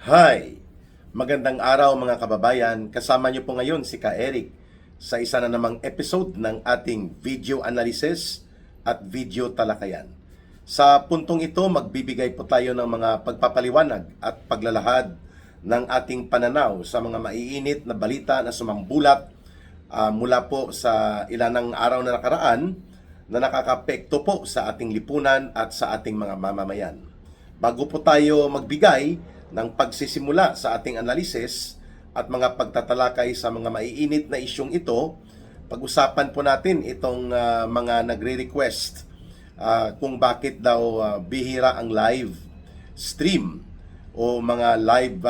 Hi! Magandang araw mga kababayan. Kasama niyo po ngayon si Ka Eric sa isa na namang episode ng ating video analysis at video talakayan. Sa puntong ito, magbibigay po tayo ng mga pagpapaliwanag at paglalahad ng ating pananaw sa mga maiinit na balita na sumambulat mula po sa ilanang araw na nakaraan na nakakapekto po sa ating lipunan at sa ating mga mamamayan. Bago po tayo magbigay ng pagsisimula sa ating analysis at mga pagtatalakay sa mga maiinit na isyong ito, pag-usapan po natin itong mga nagre-request kung bakit daw bihira ang live stream o mga live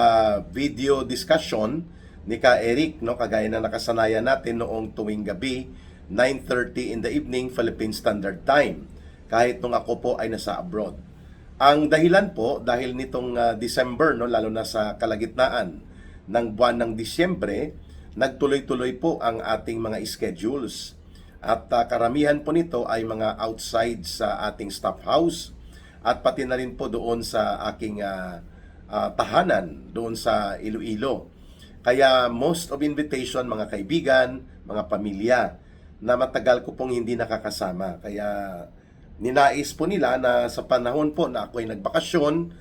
video discussion ni Ka Eric, no, kagaya na nakasanayan natin noong tuwing gabi 9:30 in the evening Philippine Standard Time, kahit nung ako po ay nasa abroad. Ang dahilan po dahil nitong December, no, lalo na sa kalagitnaan ng buwan ng Disyembre, nagtuloy-tuloy po ang ating mga schedules. At karamihan po nito ay mga outside sa ating staff house at pati na rin po doon sa aking tahanan doon sa Iloilo. Kaya most of invitation, mga kaibigan, mga pamilya na matagal ko pong hindi nakakasama. Kaya ninais po nila na sa panahon po na ako ay nagbakasyon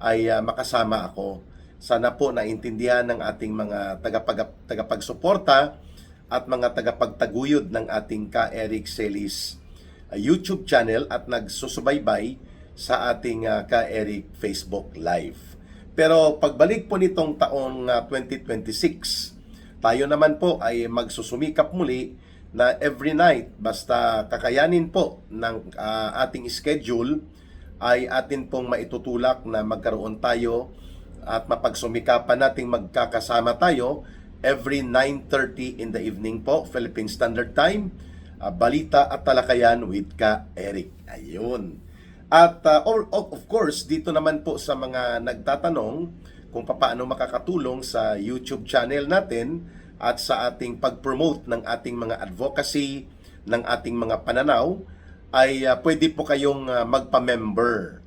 ay makasama ako. Sana po naintindihan ng ating mga tagapagsuporta at mga tagapagtaguyod ng ating Ka Eric Celis YouTube channel at nagsusubaybay sa ating Ka Eric Facebook Live. Pero pagbalik po nitong taong 2026, tayo naman po ay magsusumikap muli na every night, basta kakayanin po ng ating schedule, ay atin pong maitutulak na magkaroon tayo at mapagsumikapan nating magkakasama tayo every 9:30 in the evening po, Philippine Standard Time, balita at talakayan with Ka Eric. Ayun. At of course, dito naman po sa mga nagtatanong kung paano makakatulong sa YouTube channel natin at sa ating pag-promote ng ating mga advocacy, ng ating mga pananaw, ay pwede po kayong magpa-member.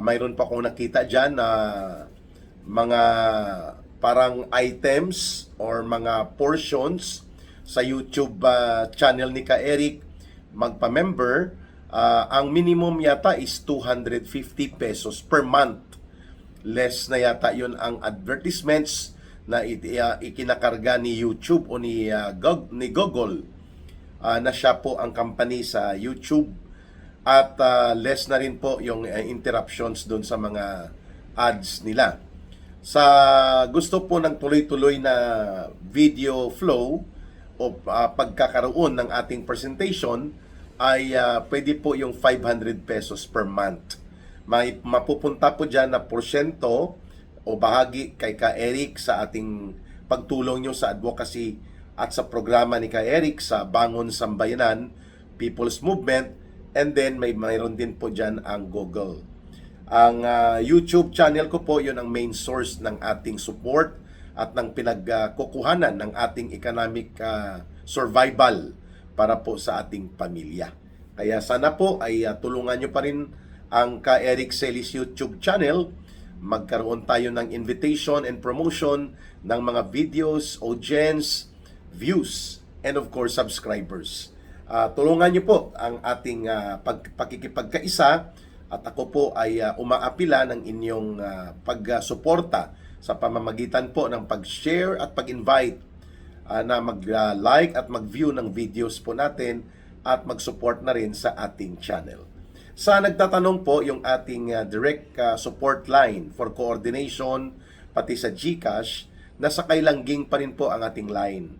Mayroon pa akong nakita dyan na mga parang items or mga portions sa YouTube channel ni Ka Eric. Magpa-member, ang minimum yata is 250 pesos per month. Less na yata yun ang advertisements na ikinakarga ni YouTube o ni Google na siya po ang company sa YouTube, at less na rin po yung interruptions doon sa mga ads nila. Sa gusto po ng tuloy-tuloy na video flow o pagkakaroon ng ating presentation, ay pwede po yung 500 pesos per month. May mapupunta po dyan na porsyento o bahagi kay Ka Eric sa ating pagtulong nyo sa advocacy at sa programa ni Ka Eric sa Bangon Sambayanan People's Movement, and then mayroon din po dyan ang Google. Ang YouTube channel ko po, yun ang main source ng ating support at ng pinagkukuhanan ng ating economic survival para po sa ating pamilya. Kaya sana po ay tulungan nyo pa rin ang Ka Eric Celis YouTube channel. Magkaroon tayo ng invitation and promotion ng mga videos, audience, views, and of course subscribers. Tulungan niyo po ang ating pakikipagkaisa, at ako po ay umaapila ng inyong pagsuporta sa pamamagitan po ng pag-share at pag-invite na mag-like at mag-view ng videos po natin at mag-support na rin sa ating channel. Sa nagtatanong po, yung ating direct support line for coordination, pati sa GCash, nasa kailangging pa rin po ang ating line.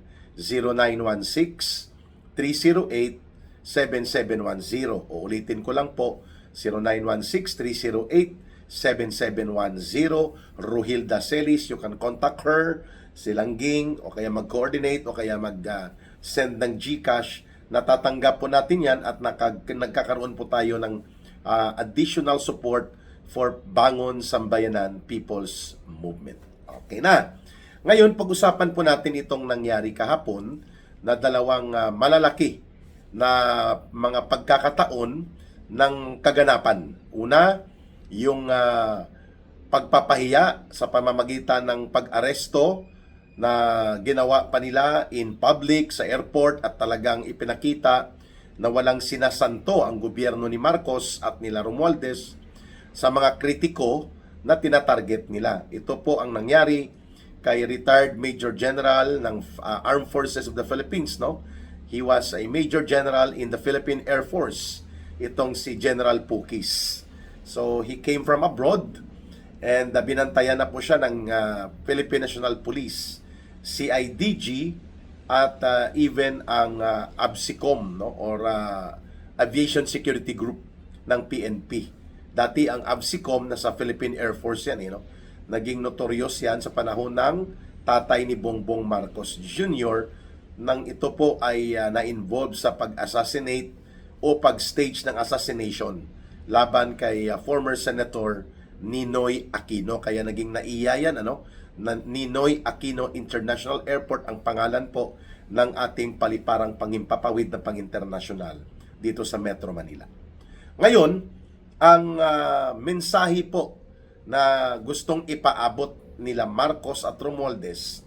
0916-308-7710. O ulitin ko lang po, 0916-308-7710. Ruhilda Celis, you can contact her, silangging, o kaya mag-coordinate, o kaya mag-send ng GCash. Natatanggap po natin yan at nagkakaroon po tayo ng additional support for Bangon Sambayanan People's Movement. Okay na. Ngayon, pag-usapan po natin itong nangyari kahapon na dalawang malalaki na mga pagkakataon ng kaganapan. Una, yung pagpapahiya sa pamamagitan ng pag-aresto na ginawa pa nila in public sa airport at talagang ipinakita na walang sinasanto ang gobyerno ni Marcos at nila Romualdez sa mga kritiko na tinatarget nila. Ito po ang nangyari kay retired Major General ng Armed Forces of the Philippines, no? He was a Major General in the Philippine Air Force. Itong si General Pukis. So he came from abroad and binantayan na po siya ng Philippine National Police, CIDG at even ang ABSICOM, no, or Aviation Security Group ng PNP. Dati ang ABSICOM nasa Philippine Air Force yan, no? Naging notorious yan sa panahon ng tatay ni Bongbong Marcos Jr. nang ito po ay na-involve sa pag-assassinate o pag-stage ng assassination laban kay former Senator Ninoy Aquino. Kaya naging naiyayan, na Ninoy Aquino International Airport ang pangalan po ng ating paliparang pangimpapawid na pang-internasyonal dito sa Metro Manila. Ngayon, ang mensahe po na gustong ipaabot nila Marcos at Romualdez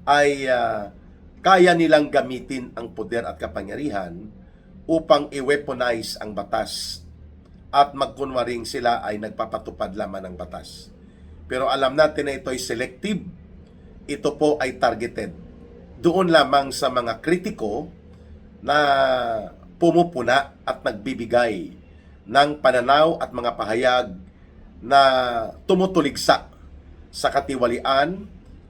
ay kaya nilang gamitin ang poder at kapangyarihan upang i-weaponize ang batas at magkunwaring sila ay nagpapatupad lamang ng batas. Pero alam natin na ito ay selective. Ito po ay targeted doon lamang sa mga kritiko na pumupuna at nagbibigay ng pananaw at mga pahayag na tumutuligsa sa katiwalian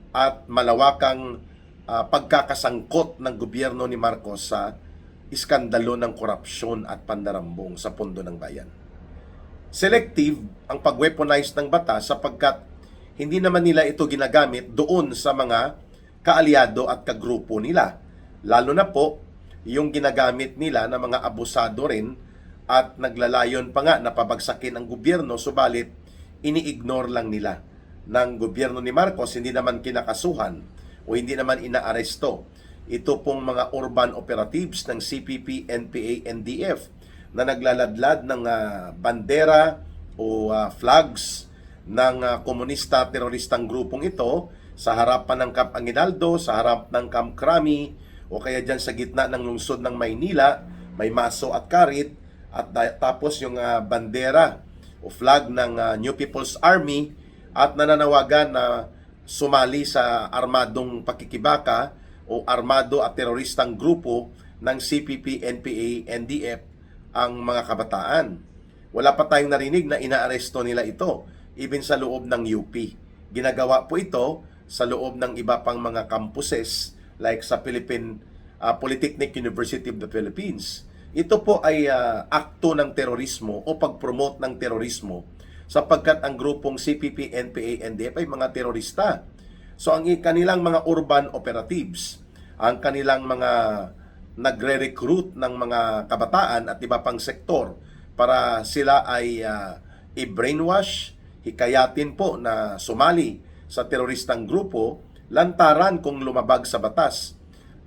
at malawakang pagkakasangkot ng gobyerno ni Marcos sa iskandalo ng korupsyon at pandarambong sa pondo ng bayan. Selective ang pag-weaponize ng batas sapagkat hindi naman nila ito ginagamit doon sa mga kaalyado at kagrupo nila. Lalo na po yung ginagamit nila na mga abusado rin at naglalayon pa nga na pabagsakin ang gobyerno, subalit ini-ignore lang nila ng gobyerno ni Marcos, hindi naman kinakasuhan o hindi naman inaaresto. Ito pong mga urban operatives ng CPP, NPA, NDF na naglaladlad ng bandera o flags ng komunista teroristang grupong ito sa harapan ng Camp Aguinaldo, sa harap ng Camp Crami o kaya dyan sa gitna ng lungsod ng Maynila, may maso at karit. At tapos yung bandera o flag ng New People's Army at nananawagan na sumali sa armadong pakikibaka o armado at teroristang grupo ng CPP, NPA, NDF ang mga kabataan. Wala pa tayong narinig na inaaresto nila ito, even sa loob ng UP. Ginagawa po ito sa loob ng iba pang mga campuses like sa Philippine Polytechnic University of the Philippines. Ito po ay akto ng terorismo o pag-promote ng terorismo sapagkat ang grupong CPP, NPA, NDF ay mga terorista. So ang kanilang mga urban operatives, ang kanilang mga nagre-recruit ng mga kabataan at iba pang sektor para sila ay i-brainwash, hikayatin po na sumali sa teroristang grupo, lantaran kung lumabag sa batas.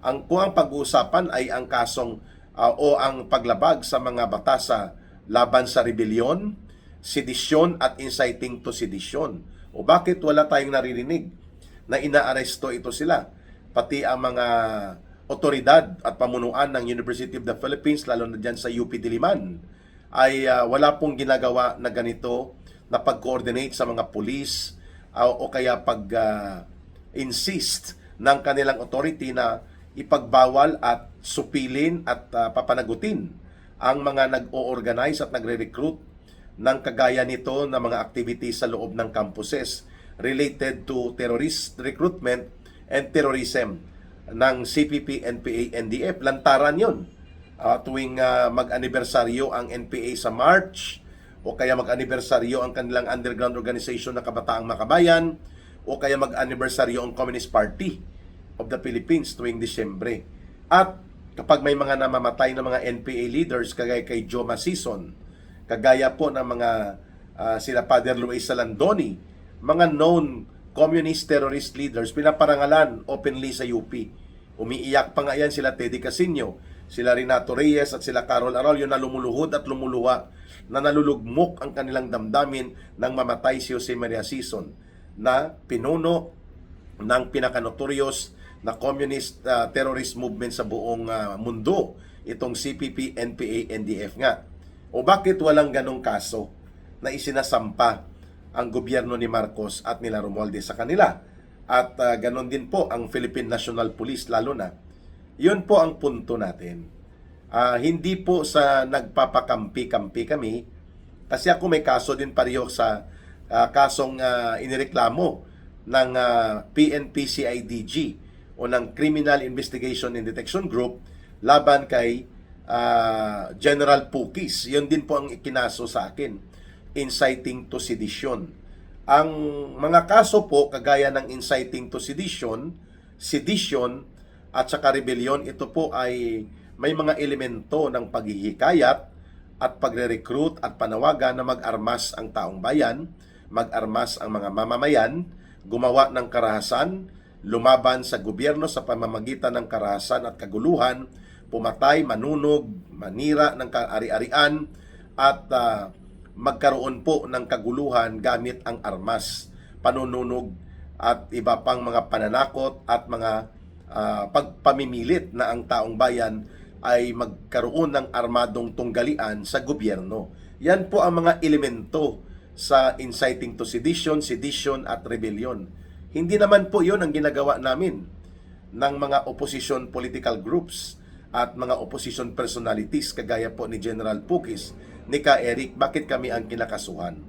Kung ang pag-uusapan ay ang kasong o ang paglabag sa mga batasa laban sa rebellion, sedisyon at inciting to sedition. O bakit wala tayong naririnig na inaaresto ito sila? Pati ang mga otoridad at pamunuan ng University of the Philippines, lalo na dyan sa UP Diliman, ay wala pong ginagawa na ganito na pag-coordinate sa mga police o kaya pag-insist ng kanilang authority na ipagbawal at supilin at papanagutin ang mga nag-o-organize at nagre-recruit ng kagaya nito na mga activities sa loob ng campuses related to terrorist recruitment and terrorism ng CPP, NPA, NDF. Lantaran yun. Tuwing mag-anibersaryo ang NPA sa March o kaya mag-anibersaryo ang kanilang underground organization na Kabataang Makabayan o kaya mag-anibersaryo ang Communist Party of the Philippines tuwing Disyembre. At kapag may mga namamatay na mga NPA leaders kagaya kay Joe Masison, kagaya po ng mga sila Father Luis Salandoni, mga known communist terrorist leaders, pinaparangalan openly sa UP. Umiiyak pa nga yan sila Teddy Casino, sila Renato Reyes at sila Carol Arroyo na lumuluhod at lumuluwa, na nalulugmok ang kanilang damdamin nang mamatay si Jose Maria Sison, na pinuno ng pinaka-notorious na communist terrorist movement sa buong mundo, itong CPP, NPA, NDF nga. O bakit walang ganong kaso na isinasampa ang gobyerno ni Marcos at nila Romualdez sa kanila? At ganon din po ang Philippine National Police lalo na. Yun po ang punto natin. Hindi po sa nagpapakampi-kampi kami, kasi ako may kaso din pareho sa kasong inireklamo ng PNP-CIDG o ng Criminal Investigation and Detection Group laban kay General Pukis. Yun din po ang ikinaso sa akin, inciting to sedition. Ang mga kaso po kagaya ng inciting to sedition at saka rebellion, ito po ay may mga elemento ng paghihikayat at pagre-recruit at panawagan na mag-armas ang taong bayan, mag-armas ang mga mamamayan, gumawa ng karahasan, lumaban sa gobyerno sa pamamagitan ng karahasan at kaguluhan, pumatay, manunog, manira ng ari-arian, at magkaroon po ng kaguluhan gamit ang armas, panununog at iba pang mga pananakot at mga pagpamimilit na ang taong bayan ay magkaroon ng armadong tunggalian sa gobyerno. Yan po ang mga elemento sa inciting to sedition, sedition at rebellion. Hindi naman po yon ang ginagawa namin ng mga opposition political groups at mga opposition personalities kagaya po ni General Pukis, ni Ka Eric. Bakit kami ang kinakasuhan?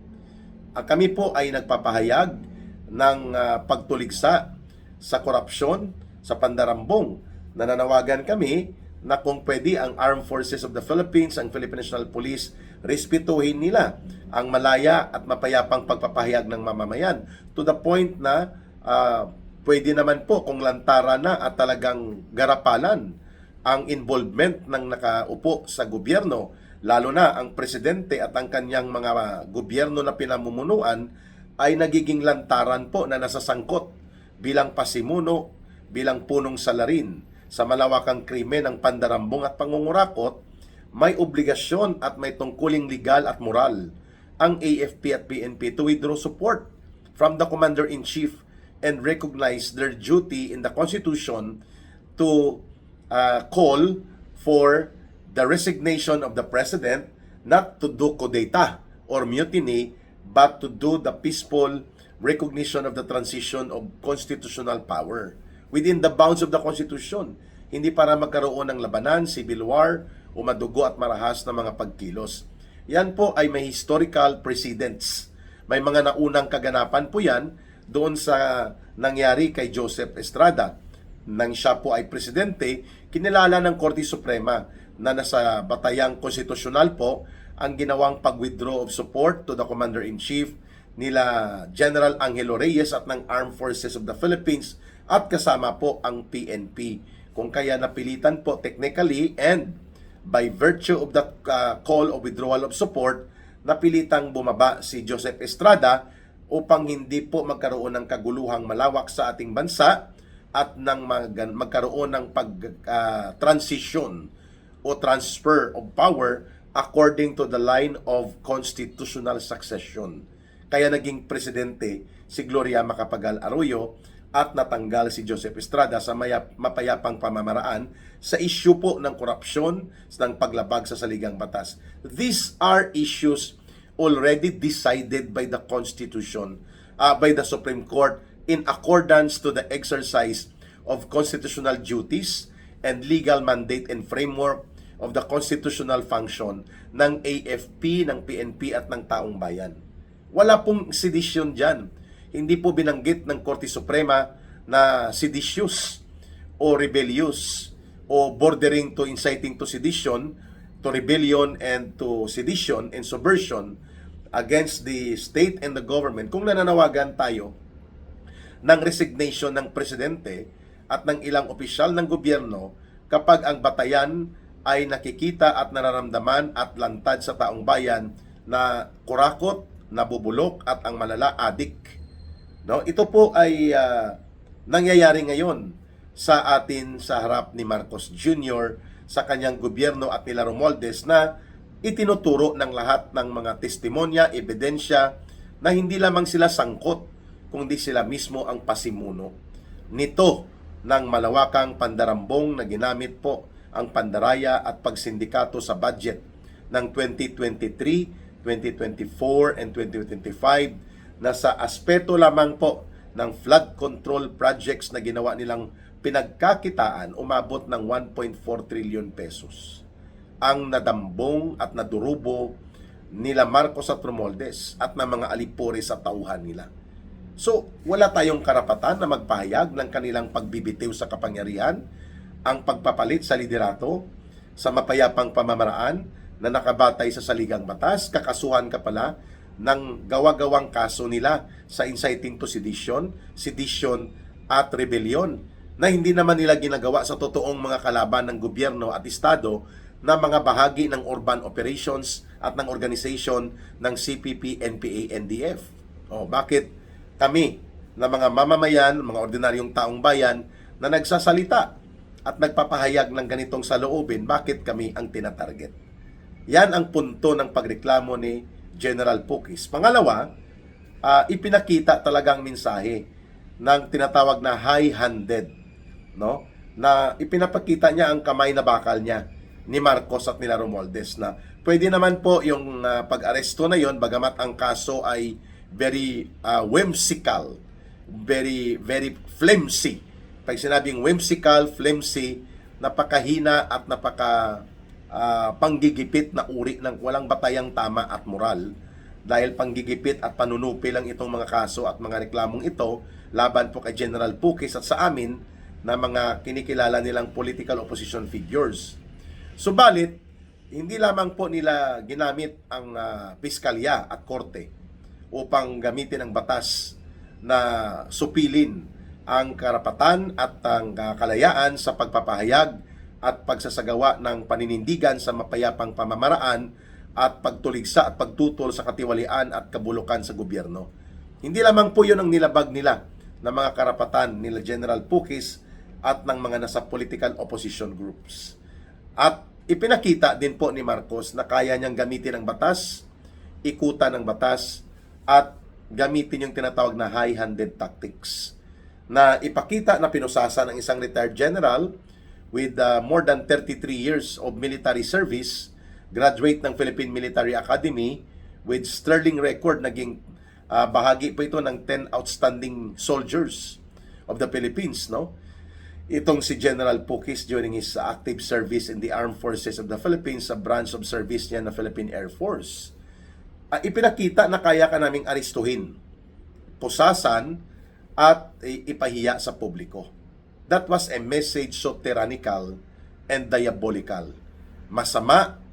Kami po ay nagpapahayag ng pagtuligsa sa korupsyon, sa pandarambong. Nananawagan kami na kung pwede ang Armed Forces of the Philippines, ang Philippine National Police, respetuhin nila ang malaya at mapayapang pagpapahayag ng mamamayan, to the point na pwede naman po kung lantara na at talagang garapalan ang involvement ng nakaupo sa gobyerno, lalo na ang presidente at ang kanyang mga gobyerno na pinamumunuan, ay nagiging lantaran po na nasasangkot bilang pasimuno, bilang punong salarin sa malawakang krimen ng pandarambong at pangungurakot. May obligasyon at may tungkuling legal at moral ang AFP at PNP to withdraw support from the Commander-in-Chief and recognize their duty in the Constitution to call for the resignation of the President, not to do kudeta or mutiny, but to do the peaceful recognition of the transition of constitutional power within the bounds of the Constitution. Hindi para magkaroon ng labanan, civil war, o madugo at marahas na mga pagkilos. Yan po ay may historical precedents. May mga naunang kaganapan po yan doon sa nangyari kay Joseph Estrada. Nang siya po ay presidente, kinilala ng Korte Suprema na nasa batayang konstitusyonal po ang ginawang pag-withdraw of support to the Commander-in-Chief nila General Angelo Reyes at ng Armed Forces of the Philippines at kasama po ang PNP. Kung kaya napilitan po technically and by virtue of the call of withdrawal of support, napilitang bumaba si Joseph Estrada upang hindi po magkaroon ng kaguluhang malawak sa ating bansa at nang magkaroon ng transition o transfer of power according to the line of constitutional succession. Kaya naging presidente si Gloria Macapagal Arroyo at natanggal si Joseph Estrada sa mapayapang pamamaraan sa issue po ng korupsyon, ng paglabag sa saligang batas. These are issues already decided by the Constitution, by the Supreme Court in accordance to the exercise of constitutional duties and legal mandate and framework of the constitutional function ng AFP, ng PNP at ng taong bayan. Wala pong sedition dyan. Hindi po binanggit ng Korte Suprema na seditious o rebellious o bordering to inciting to sedition, to rebellion and to sedition and subversion against the state and the government. Kung nananawagan tayo ng resignation ng presidente at ng ilang opisyal ng gobyerno kapag ang batayan ay nakikita at nararamdaman at lantad sa taong bayan na kurakot, nabubulok at ang malala adik. No, ito po ay nangyayari ngayon sa atin sa harap ni Marcos Jr., sa kanyang gobyerno at nila Romualdez na itinuturo ng lahat ng mga testimonya, ebidensya na hindi lamang sila sangkot, kundi sila mismo ang pasimuno nito ng malawakang pandarambong na ginamit po ang pandaraya at pagsindikato sa budget ng 2023, 2024, and 2025 na sa aspeto lamang po ng flood control projects na ginawa nilang pinagkakitaan umabot ng 1.4 trillion pesos. Ang nadambong at nadurubo nila Marcos at Romualdez at ng mga alipore sa tauhan nila. So, wala tayong karapatan na magpahayag ng kanilang pagbibitiw sa kapangyarihan, ang pagpapalit sa liderato, sa mapayapang pamamaraan na nakabatay sa saligang batas. Kakasuhan ka pala ng gawa-gawang kaso nila sa inciting to sedition at rebellion na hindi naman nila ginagawa sa totoong mga kalaban ng gobyerno at estado na mga bahagi ng urban operations at ng organisasyon ng CPP, NPA, NDF. Bakit kami na mga mamamayan, mga ordinaryong taong bayan na nagsasalita at nagpapahayag ng ganitong saloobin, bakit kami ang tinatarget? Yan ang punto ng pagreklamo ni General Pukis. Pangalawa, ipinakita talagang mensahe ng tinatawag na high-handed, no? Na ipinapakita niya ang kamay na bakal niya ni Marcos at nila Romualdez na pwede naman po yung pag-aresto na yon, bagamat ang kaso ay very whimsical, very flimsy. Pag sinabing whimsical, flimsy, napakahina at panggigipit na uri ng walang batayang tama at moral, dahil panggigipit at panunupi lang itong mga kaso at mga reklamong ito laban po kay General Pukis at sa amin na mga kinikilala nilang political opposition figures. Subalit, hindi lamang po nila ginamit ang piskalya at korte upang gamitin ang batas na supilin ang karapatan at ang kalayaan sa pagpapahayag at pagsasagawa ng paninindigan sa mapayapang pamamaraan at pagtuligsa at pagtutol sa katiwalian at kabulukan sa gobyerno. Hindi lamang po yun ang nilabag nila na mga karapatan nila General Pukis at ng mga nasa political opposition groups. At ipinakita din po ni Marcos na kaya niyang gamitin ang batas, ikutan ang batas, at gamitin yung tinatawag na high-handed tactics na ipakita na pinusasa ng isang retired general with more than 33 years of military service, graduate ng Philippine Military Academy with sterling record, naging bahagi po ito ng 10 outstanding soldiers of the Philippines, no? Itong si General Pukis during his active service in the Armed Forces of the Philippines sa branch of service niya na Philippine Air Force. Ipinakita na kaya ka naming aristuhin, pusasan, at ipahiya sa publiko. That was a message so tyrannical and diabolical. Masama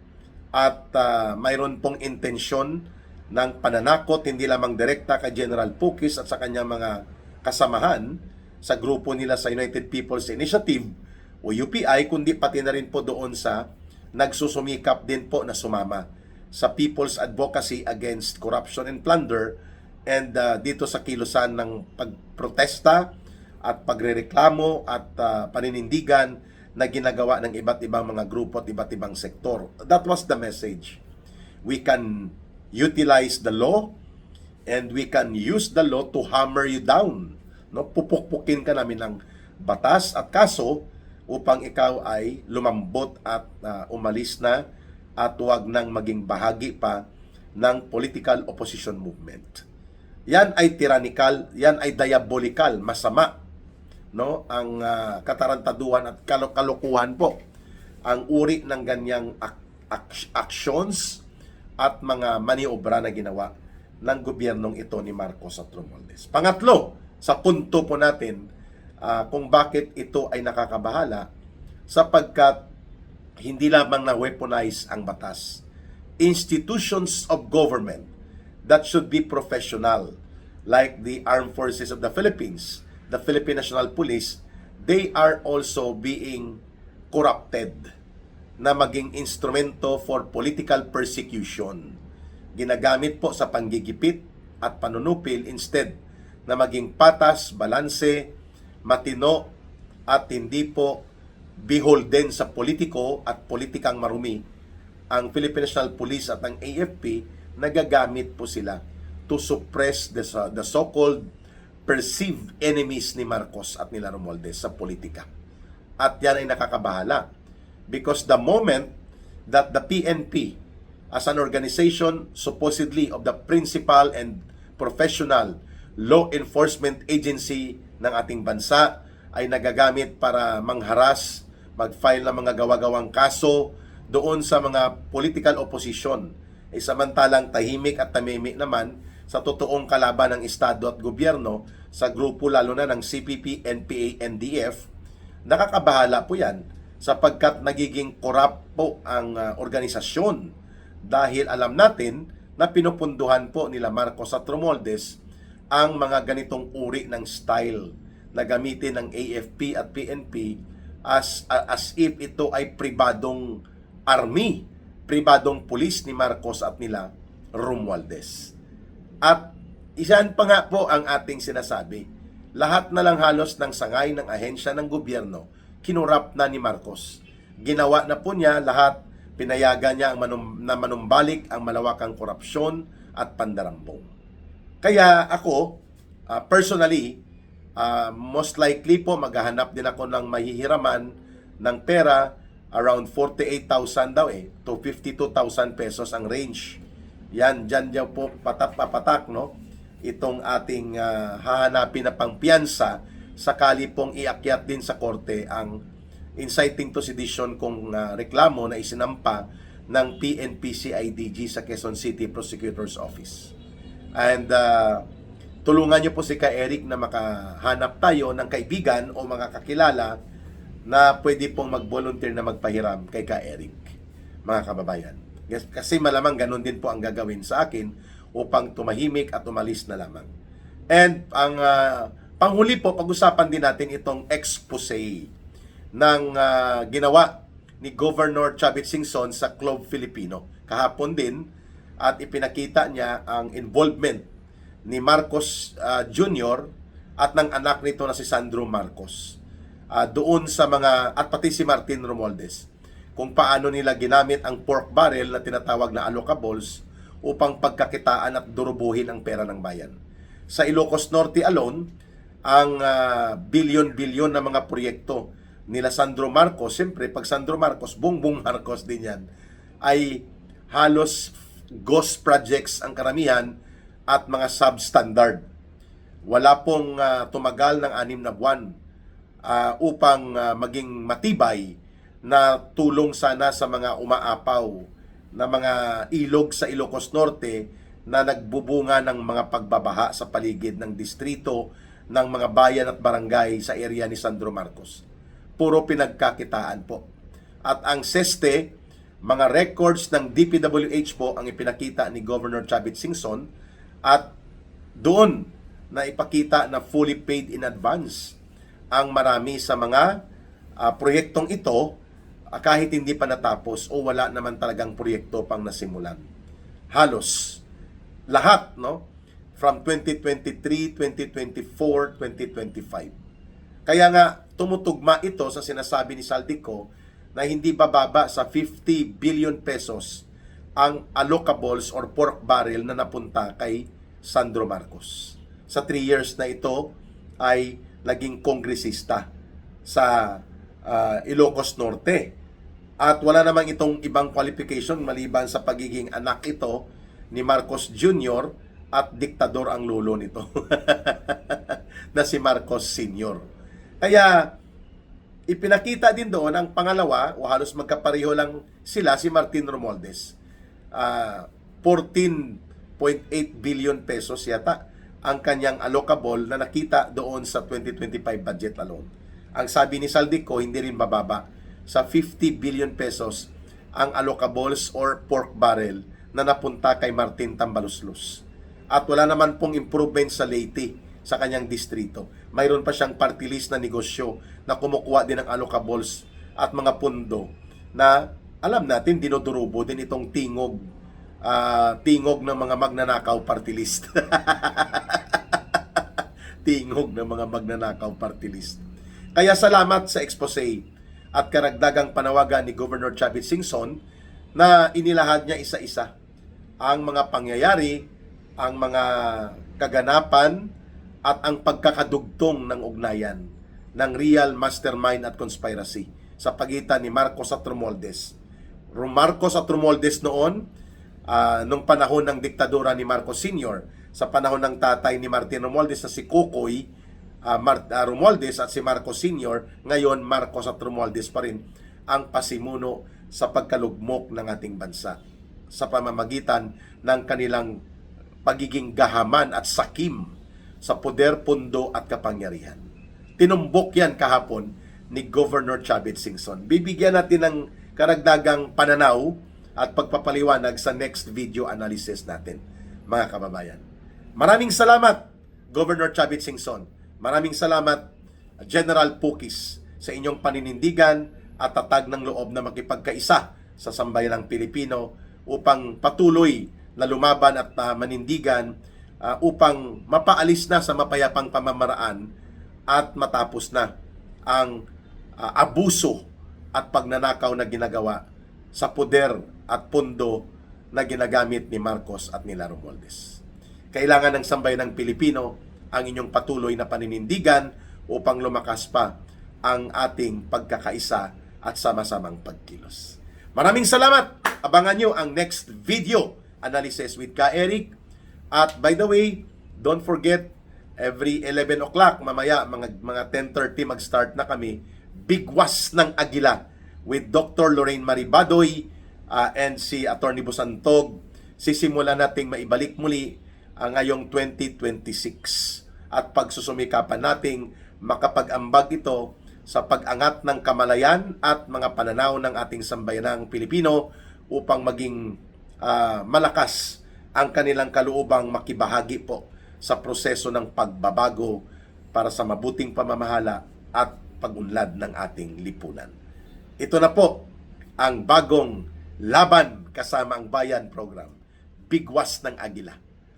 at mayroon pong intensyon ng pananakot hindi lamang direkta kay General Pukis at sa kanyang mga kasamahan sa grupo nila sa United People's Initiative o UPI, kundi pati na rin po doon sa nagsusumikap din po na sumama sa People's Advocacy Against Corruption and Plunder and dito sa kilusan ng pagprotesta at pagrereklamo at paninindigan na ginagawa ng iba't ibang mga grupo at iba't ibang sektor. That was the message. We can utilize the law and we can use the law to hammer you down. No, pupukpukin ka namin ng batas at kaso upang ikaw ay lumambot at umalis na at huwag nang maging bahagi pa ng political opposition movement. Yan ay tyrannical, yan ay diabolical, masama, no? Ang katarantaduhan at kalokohan po ang uri ng ganyang actions at mga maniobra na ginawa ng gobyernong ito ni Marcos at Romualdez. Pangatlo, sa punto po natin kung bakit ito ay nakakabahala, sapagkat hindi lamang na-weaponize ang batas. Institutions of government that should be professional, like the Armed Forces of the Philippines, the Philippine National Police, they are also being corrupted na maging instrumento for political persecution. Ginagamit po sa panggigipit at panunupil instead na maging patas, balanse, matino at hindi po beholden sa politiko at politikang marumi, ang Philippine National Police at ang AFP, nagagamit po sila to suppress the so-called perceived enemies ni Marcos at nila Romualdez sa politika. At yan ay nakakabahala. Because the moment that the PNP, as an organization supposedly of the principal and professional law enforcement agency ng ating bansa, ay nagagamit para mangharas, mag-file ng mga gawa-gawang kaso doon sa mga political opposition. Samantalang tahimik at tamimik naman sa totoong kalaban ng Estado at gobyerno sa grupo lalo na ng CPP, NPA, NDF, nakakabahala po yan sapagkat nagiging korap po ang organisasyon dahil alam natin na pinupunduhan po nila Marcos at Romualdez ang mga ganitong uri ng style na gamitin ng AFP at PNP as if ito ay pribadong army, pribadong pulis ni Marcos at nila Romualdez. At isan pa nga po ang ating sinasabi, lahat na lang halos ng sangay ng ahensya ng gobyerno, kinurap na ni Marcos. Ginawa na po niya lahat, pinayagan niya na manumbalik ang malawakang korupsyon at pandarambong. Kaya ako, personally, most likely po maghahanap din ako ng mahihiraman ng pera, around 48,000 daw to 52,000 pesos ang range. Yan, dyan po patak, no? Itong ating hahanapin na pangpiyansa sakali pong iakyat din sa korte ang inciting to sedition kung reklamo na isinampa ng PNP-CIDG sa Quezon City Prosecutor's Office. And tulungan niyo po si Ka Eric na makahanap tayo ng kaibigan o mga kakilala na pwede pong mag-volunteer na magpahiram kay Ka Eric, mga kababayan. Kasi malamang ganun din po ang gagawin sa akin upang tumahimik at umalis na lamang. And ang panghuli po, pag-usapan din natin itong expose ng ginawa ni Governor Chavit Singson sa Club Filipino. Kahapon din, at ipinakita niya ang involvement ni Marcos Jr. at ng anak nito na si Sandro Marcos. Doon sa mga, at pati si Martin Romualdez, kung paano nila ginamit ang pork barrel na tinatawag na allocables upang pagkakitaan at durubuhin ang pera ng bayan. Sa Ilocos Norte alone, ang bilyon-bilyon na mga proyekto nila Sandro Marcos, siyempre pag Sandro Marcos, Bongbong Marcos din yan, ay halos ghost projects ang karamihan at mga substandard. Wala pong tumagal ng 6 na buwan upang maging matibay na tulong sana sa mga umaapaw na mga ilog sa Ilocos Norte na nagbubunga ng mga pagbabaha sa paligid ng distrito ng mga bayan at barangay sa area ni Sandro Marcos. Puro pinagkakitaan po. At ang SESTE, mga records ng DPWH po ang ipinakita ni Governor Chavit Singson at doon na ipakita na fully paid in advance ang marami sa mga proyektong ito kahit hindi pa natapos o wala naman talagang proyekto pang nasimulan. Halos lahat, no? From 2023, 2024, 2025. Kaya nga tumutugma ito sa sinasabi ni Saldico na hindi bababa sa 50 billion pesos ang allocables or pork barrel na napunta kay Sandro Marcos. Sa 3 years na ito ay naging kongresista sa Ilocos Norte. At wala namang itong ibang qualification maliban sa pagiging anak ito ni Marcos Jr. at diktador ang lolo nito na si Marcos Sr. Kaya ipinakita din doon ang pangalawa, o halos magkapareho lang sila, si Martin Romualdez. 14.8 billion pesos yata ang kanyang allocable na nakita doon sa 2025 budget alone. Ang sabi ni Saldico, hindi rin bababa sa 50 billion pesos ang allocables or pork barrel na napunta kay Martin Tambaluslos. At wala naman pong improvement sa Leyte, sa kanyang distrito. Mayroon pa siyang party list na negosyo na kumukuha din ng allocables at mga pundo na alam natin dinudurubo din itong tingog ng mga magnanakaw party list. Tingog ng mga magnanakaw party list. Kaya salamat sa expose. at karagdagang panawagan ni Governor Chavit Singson na inilahad niya isa-isa ang mga pangyayari, ang mga kaganapan at ang pagkakadugtong ng ugnayan ng real mastermind at conspiracy sa pagitan ni Marcos at Romualdez. Marcos at Romualdez noon, nung panahon ng diktadura ni Marcos Sr., sa panahon ng tatay ni Martin Romualdez na si Kukoy Romualdez at si Marcos Sr., ngayon Marcos at Romualdez pa rin ang pasimuno sa pagkalugmok ng ating bansa sa pamamagitan ng kanilang pagiging gahaman at sakim sa poder, pundo at kapangyarihan. Tinumbok yan kahapon ni Governor Chavit Singson. Bibigyan natin ng karagdagang pananaw at pagpapaliwanag sa next video analysis natin, mga kababayan. Maraming salamat, Governor Chavit Singson. Maraming salamat, General Pukis, sa inyong paninindigan at tatag ng loob na makipagkaisa sa sambayanang Pilipino upang patuloy na lumaban at manindigan upang mapaalis na sa mapayapang pamamaraan at matapos na ang abuso at pagnanakaw na ginagawa sa poder at pundo na ginagamit ni Marcos at nila Romualdez. Kailangan ng sambayanang Pilipino ang inyong patuloy na paninindigan upang lumakas pa ang ating pagkakaisa at sama-samang pagkilos. Maraming salamat! Abangan nyo ang next video analysis with Ka Eric. At by the way, don't forget, every 11 o'clock, mamaya mga 10:30 mag-start na kami, Bigwas ng Agila with Dr. Lorraine Maribadoy and si Attorney Busantog. Sisimulan nating maibalik muli ngayong 2026 at pagsusumikapan nating makapag-ambag ito sa pag-angat ng kamalayan at mga pananaw ng ating sambayanang Pilipino upang maging malakas ang kanilang kaluubang makibahagi po sa proseso ng pagbabago para sa mabuting pamamahala at pag-unlad ng ating lipunan. Ito na po ang bagong Laban Kasama ang Bayan program, Bigwas ng Agila.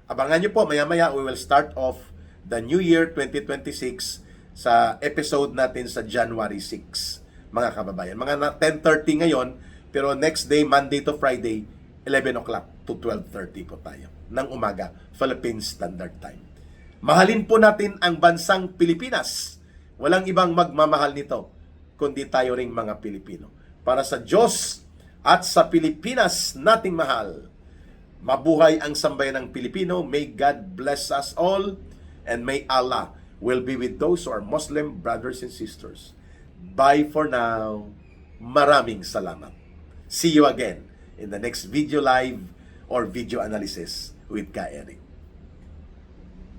Abangan nyo po, maya-maya we will start off the new year 2026 sa episode natin sa January 6, mga kababayan. Mga 10:30 ngayon, pero next day, Monday to Friday, 11 o'clock to 12:30 po tayo ng umaga, Philippine Standard Time. Mahalin po natin ang bansang Pilipinas. Walang ibang magmamahal nito, kundi tayo ring mga Pilipino. Para sa Diyos at sa Pilipinas nating mahal, mabuhay ang sambayanang Pilipino. May God bless us all, and may Allah will be with those who are Muslim brothers and sisters. Bye for now. Maraming salamat. See you again in the next video live or video analysis with Ka Eric.